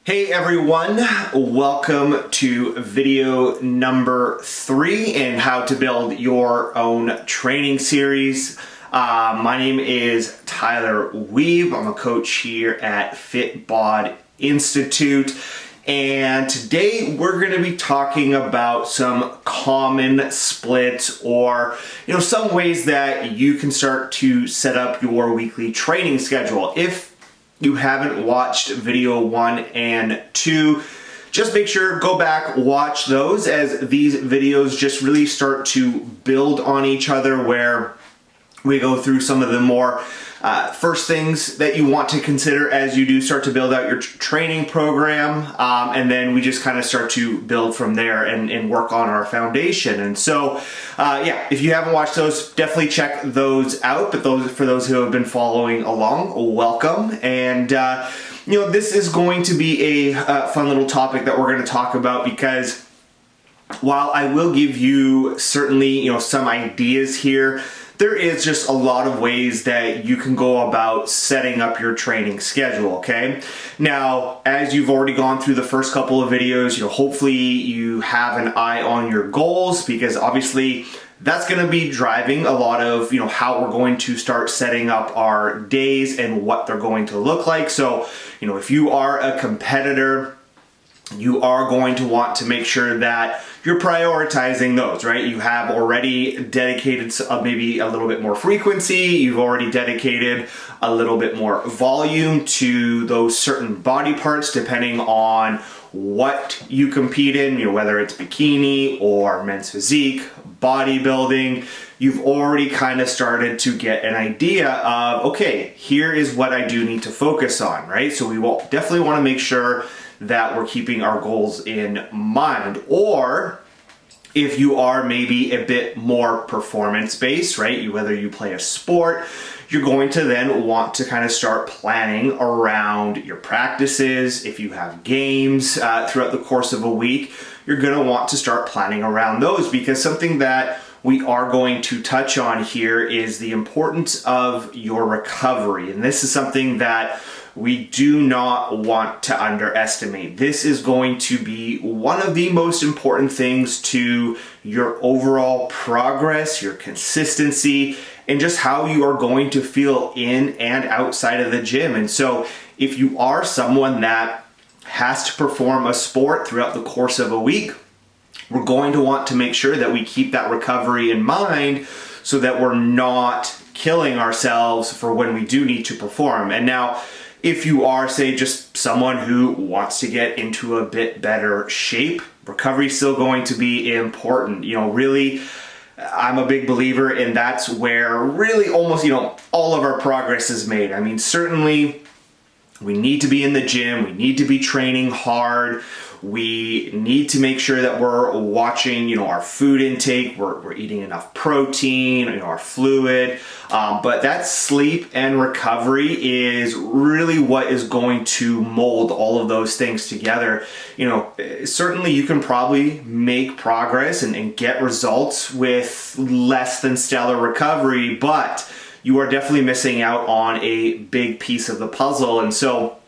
Hey everyone, welcome to video number 3 in how to build your own training series. My name is Tyler Weeb. I'm a coach here at FitBod Institute. And today we're going to be talking about some common splits or some ways that you can start to set up your weekly training schedule. If you haven't watched video 1 and 2, just make sure go back, watch those, as these videos just really start to build on each other, where we go through some of the more first things that you want to consider as you do start to build out your training program, and then we just kind of start to build from there and work on our foundation. And so if you haven't watched those, definitely check those out. But for those who have been following along, welcome. And this is going to be a fun little topic that we're going to talk about, because while I will give you certainly some ideas here, there is just a lot of ways that you can go about setting up your training schedule, okay? Now, as you've already gone through the first couple of videos, hopefully you have an eye on your goals, because obviously that's going to be driving a lot of how we're going to start setting up our days and what they're going to look like. So, if you are a competitor, you are going to want to make sure that you're prioritizing those, right? You have already dedicated maybe a little bit more frequency. You've already dedicated a little bit more volume to those certain body parts, depending on what you compete in, whether it's bikini or men's physique, bodybuilding. You've already kind of started to get an idea of, okay, here is what I do need to focus on, right? So we will definitely want to make sure that we're keeping our goals in mind. Or if you are maybe a bit more performance-based, right? Whether you play a sport, you're going to then want to kind of start planning around your practices. If you have games throughout the course of a week, you're going to want to start planning around those, because something that we are going to touch on here is the importance of your recovery. And this is something that we do not want to underestimate. This is going to be one of the most important things to your overall progress, your consistency, and just how you are going to feel in and outside of the gym. And so if you are someone that has to perform a sport throughout the course of a week, we're going to want to make sure that we keep that recovery in mind, so that we're not killing ourselves for when we do need to perform. And now, if you are, say, just someone who wants to get into a bit better shape, recovery is still going to be important. Really, I'm a big believer, and that's where really almost, all of our progress is made. I mean, certainly we need to be in the gym, we need to be training hard, we need to make sure that we're watching, our food intake, we're eating enough protein, our fluid, but that sleep and recovery is really what is going to mold all of those things together. Certainly you can probably make progress and get results with less than stellar recovery, but you are definitely missing out on a big piece of the puzzle. And so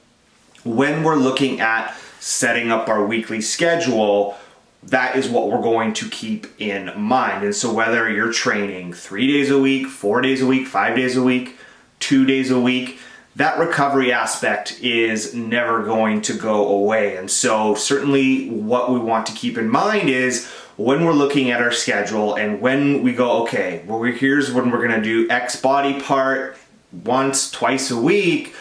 when we're looking at setting up our weekly schedule, that is what we're going to keep in mind. And so whether you're training 3 days a week, 4 days a week, 5 days a week, 2 days a week, that recovery aspect is never going to go away. And so certainly what we want to keep in mind is when we're looking at our schedule and when we go, okay, well, here's when we're going to do X body part once, twice a week,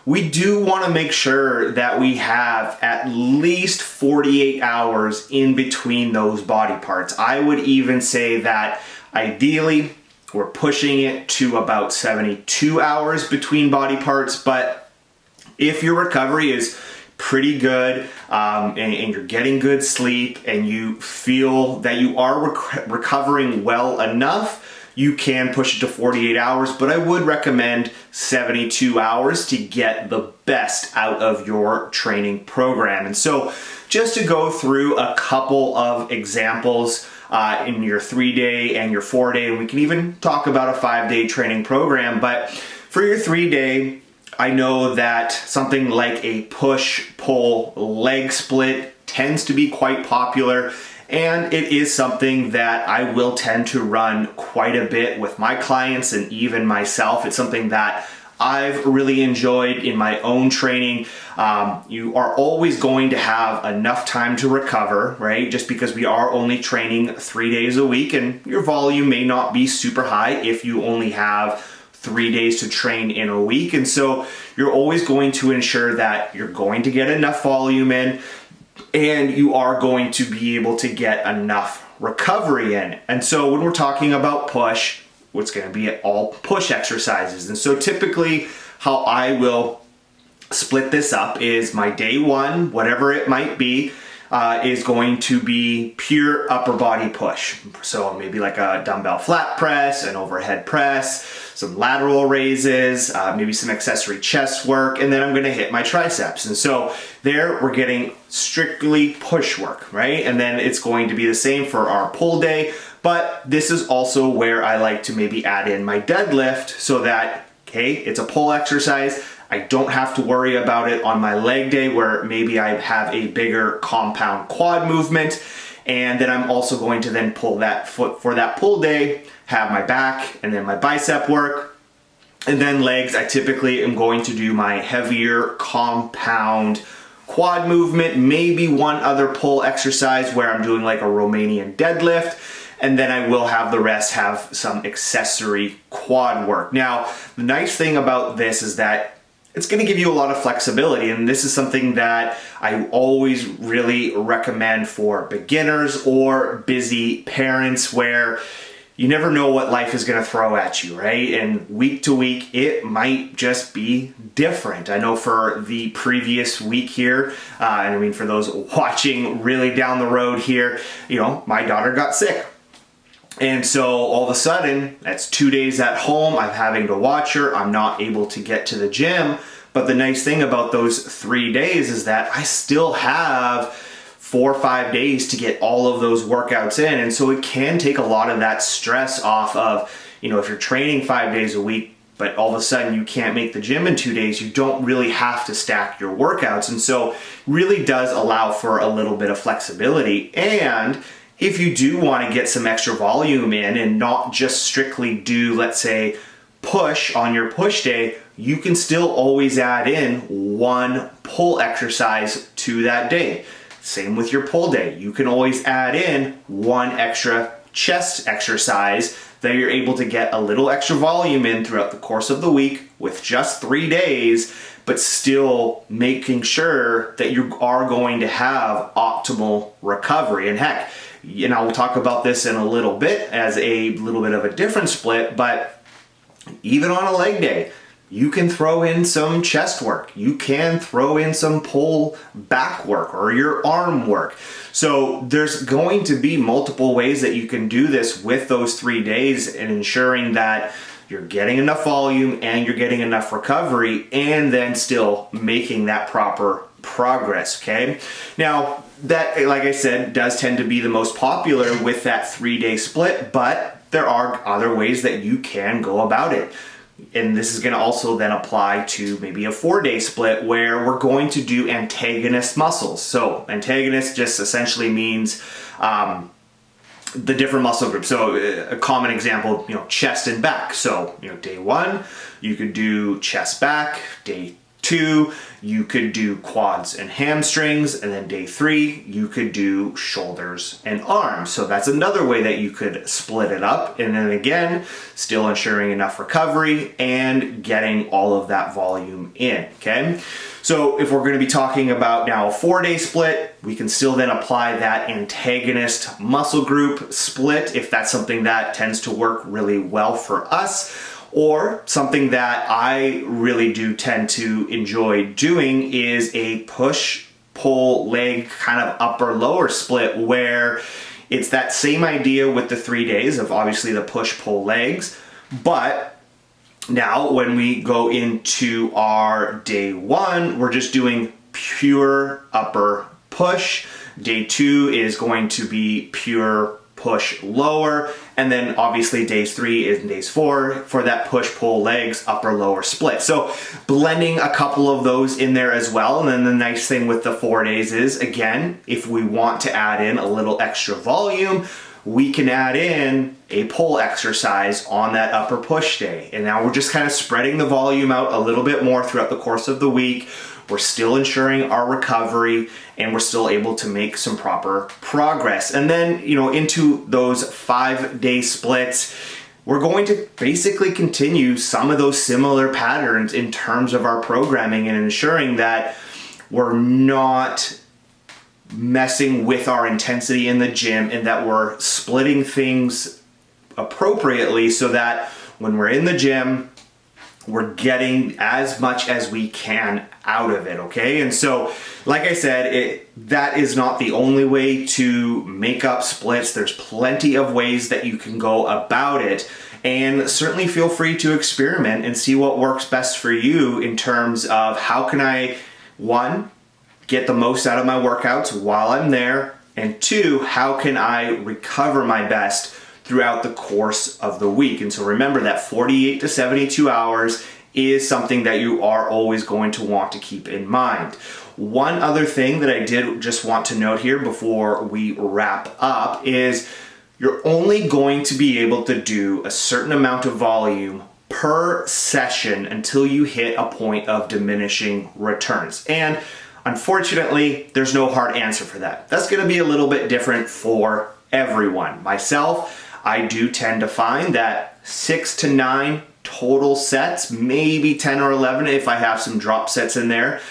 we do want to make sure that we have at least 48 hours in between those body parts. I would even say that ideally we're pushing it to about 72 hours between body parts, but if your recovery is pretty good and you're getting good sleep and you feel that you are recovering well enough, you can push it to 48 hours, but I would recommend 72 hours to get the best out of your training program. And so just to go through a couple of examples in your 3-day and your 4-day, and we can even talk about a 5-day training program, but for your 3-day, I know that something like a push-pull leg split tends to be quite popular, and it is something that I will tend to run quite a bit with my clients and even myself. It's something that I've really enjoyed in my own training. You are always going to have enough time to recover, right? Just because we are only training 3 days a week, and your volume may not be super high if you only have 3 days to train in a week. And so you're always going to ensure that you're going to get enough volume in, and you are going to be able to get enough recovery in. And so when we're talking about push, it's going to be all push exercises. And so typically how I will split this up is my day one, whatever it might be, is going to be pure upper body push. So maybe like a dumbbell flat press, an overhead press, some lateral raises, maybe some accessory chest work, and then I'm gonna hit my triceps. And so there we're getting strictly push work, right? And then it's going to be the same for our pull day, but this is also where I like to maybe add in my deadlift so that, okay, it's a pull exercise. I don't have to worry about it on my leg day where maybe I have a bigger compound quad movement. And then I'm also going to then pull that foot for that pull day, have my back and then my bicep work. And then legs, I typically am going to do my heavier compound quad movement, maybe one other pull exercise where I'm doing like a Romanian deadlift. And then I will have the rest have some accessory quad work. Now, the nice thing about this is that it's going to give you a lot of flexibility, and this is something that I always really recommend for beginners or busy parents where you never know what life is going to throw at you, right? And week to week, it might just be different. I know for the previous week here, and I mean for those watching really down the road here, you know, my daughter got sick. And so all of a sudden, that's 2 days at home, I'm having to watch her, I'm not able to get to the gym. But the nice thing about those 3 days is that I still have 4 or 5 days to get all of those workouts in. And so it can take a lot of that stress off of, you know, if you're training 5 days a week, but all of a sudden you can't make the gym in 2 days, you don't really have to stack your workouts. And so really does allow for a little bit of flexibility. And if you do want to get some extra volume in and not just strictly do, let's say, push on your push day, you can still always add in one pull exercise to that day. Same with your pull day. You can always add in one extra chest exercise that you're able to get a little extra volume in throughout the course of the week with just 3 days, but still making sure that you are going to have optimal recovery. And heck, you know, we'll talk about this in a little bit as a little bit of a different split, but even on a leg day, you can throw in some chest work. You can throw in some pull back work or your arm work. So there's going to be multiple ways that you can do this with those 3 days and ensuring that you're getting enough volume and you're getting enough recovery and then still making that proper progress, okay? Now, that, like I said, does tend to be the most popular with that 3-day split, but there are other ways that you can go about it. And this is going to also then apply to maybe a 4-day split where we're going to do antagonist muscles. So antagonist just essentially means the different muscle groups. So a common example, you know, chest and back. So, you know, day 1, you could do chest back. Day 2, you could do quads and hamstrings, and then day 3, you could do shoulders and arms. So that's another way that you could split it up. And then again, still ensuring enough recovery and getting all of that volume in, okay? So if we're gonna be talking about now a 4-day split, we can still then apply that antagonist muscle group split if that's something that tends to work really well for us. Or something that I really do tend to enjoy doing is a push-pull leg kind of upper-lower split where it's that same idea with the 3 days of obviously the push-pull legs, but now when we go into our day 1, we're just doing pure upper push. Day 2 is going to be pure push lower, and then obviously days 3 and days 4 for that push pull legs upper lower split. So blending a couple of those in there as well. And then the nice thing with the 4 days is, again, if we want to add in a little extra volume, we can add in a pull exercise on that upper push day. And now we're just kind of spreading the volume out a little bit more throughout the course of the week. We're still ensuring our recovery, and we're still able to make some proper progress. And then, into those 5-day splits, we're going to basically continue some of those similar patterns in terms of our programming and ensuring that we're not messing with our intensity in the gym, and that we're splitting things appropriately so that when we're in the gym, we're getting as much as we can out of it, okay? And so, like I said, that is not the only way to make up splits. There's plenty of ways that you can go about it, and certainly feel free to experiment and see what works best for you in terms of how can I, 1, get the most out of my workouts while I'm there, and 2, how can I recover my best throughout the course of the week. And so remember that 48 to 72 hours is something that you are always going to want to keep in mind. One other thing that I did just want to note here before we wrap up is you're only going to be able to do a certain amount of volume per session until you hit a point of diminishing returns. And unfortunately, there's no hard answer for that. That's going to be a little bit different for everyone. Myself, I do tend to find that 6 to 9 total sets, maybe 10 or 11 if I have some drop sets in there,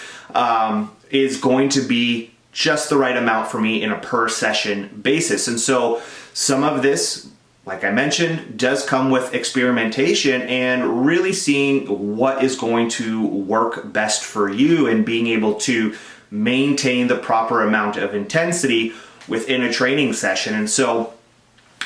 is going to be just the right amount for me in a per session basis. And so some of this, like I mentioned, does come with experimentation and really seeing what is going to work best for you and being able to maintain the proper amount of intensity within a training session. And so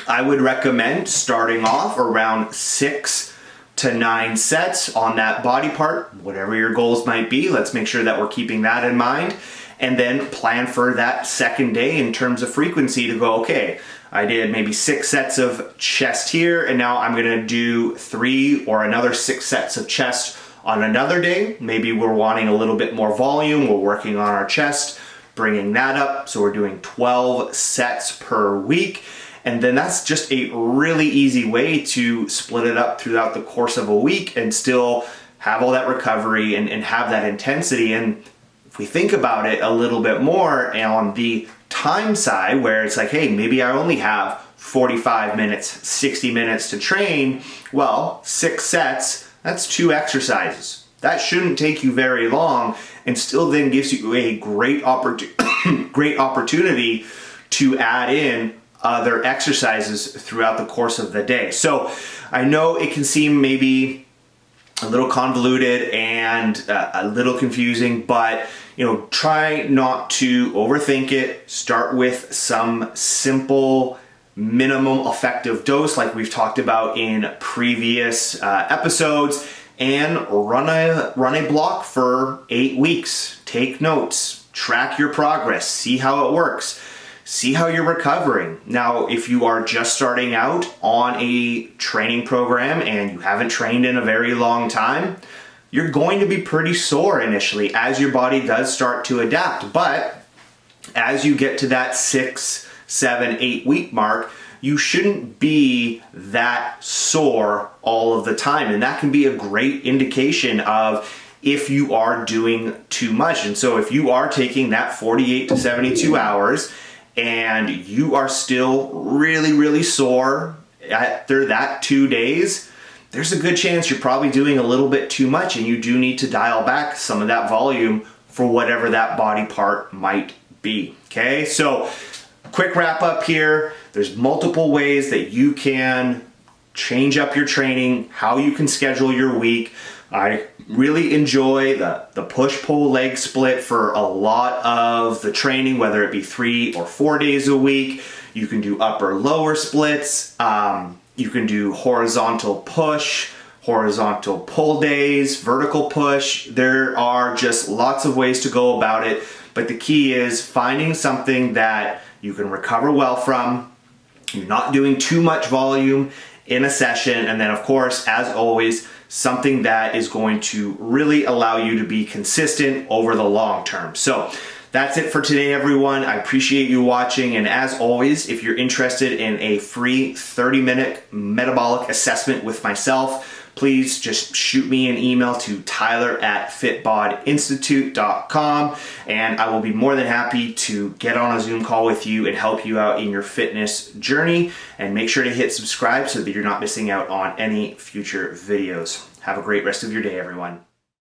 I would recommend starting off around 6 to 9 sets on that body part, whatever your goals might be. Let's make sure that we're keeping that in mind, and then plan for that second day in terms of frequency to go, okay, I did maybe 6 sets of chest here, and now I'm gonna do 3 or another 6 sets of chest on another day. Maybe we're wanting a little bit more volume, we're working on our chest, bringing that up, so we're doing 12 sets per week. And then that's just a really easy way to split it up throughout the course of a week and still have all that recovery and have that intensity. And if we think about it a little bit more on the time side, where it's like, hey, maybe I only have 45 minutes, 60 minutes to train. Well, 6 sets, that's 2 exercises. That shouldn't take you very long, and still then gives you a great opportunity to add in other exercises throughout the course of the day. So I know it can seem maybe a little convoluted and a little confusing, but try not to overthink it. Start with some simple minimum effective dose like we've talked about in previous episodes, and run a block for 8 weeks. Take notes, track your progress, see how it works. See how you're recovering. Now, if you are just starting out on a training program and you haven't trained in a very long time, you're going to be pretty sore initially as your body does start to adapt. But as you get to that 6, 7, 8 week mark, you shouldn't be that sore all of the time. And that can be a great indication of if you are doing too much. And so if you are taking that 48 to 72 hours and you are still really, really sore after that 2 days, there's a good chance you're probably doing a little bit too much, and you do need to dial back some of that volume for whatever that body part might be. Okay, so quick wrap up here. There's multiple ways that you can change up your training, how you can schedule your week. I really enjoy the push-pull leg split for a lot of the training, whether it be 3 or 4 days a week. You can do upper lower splits. You can do horizontal push, horizontal pull days, vertical push. There are just lots of ways to go about it, but the key is finding something that you can recover well from, You're not doing too much volume in a session. And then of course, as always, something that is going to really allow you to be consistent over the long term. So that's it for today, everyone. I appreciate you watching. And as always, if you're interested in a free 30-minute metabolic assessment with myself, please just shoot me an email to tyler@fitbodinstitute.com, and I will be more than happy to get on a Zoom call with you and help you out in your fitness journey. And make sure to hit subscribe so that you're not missing out on any future videos. Have a great rest of your day, everyone.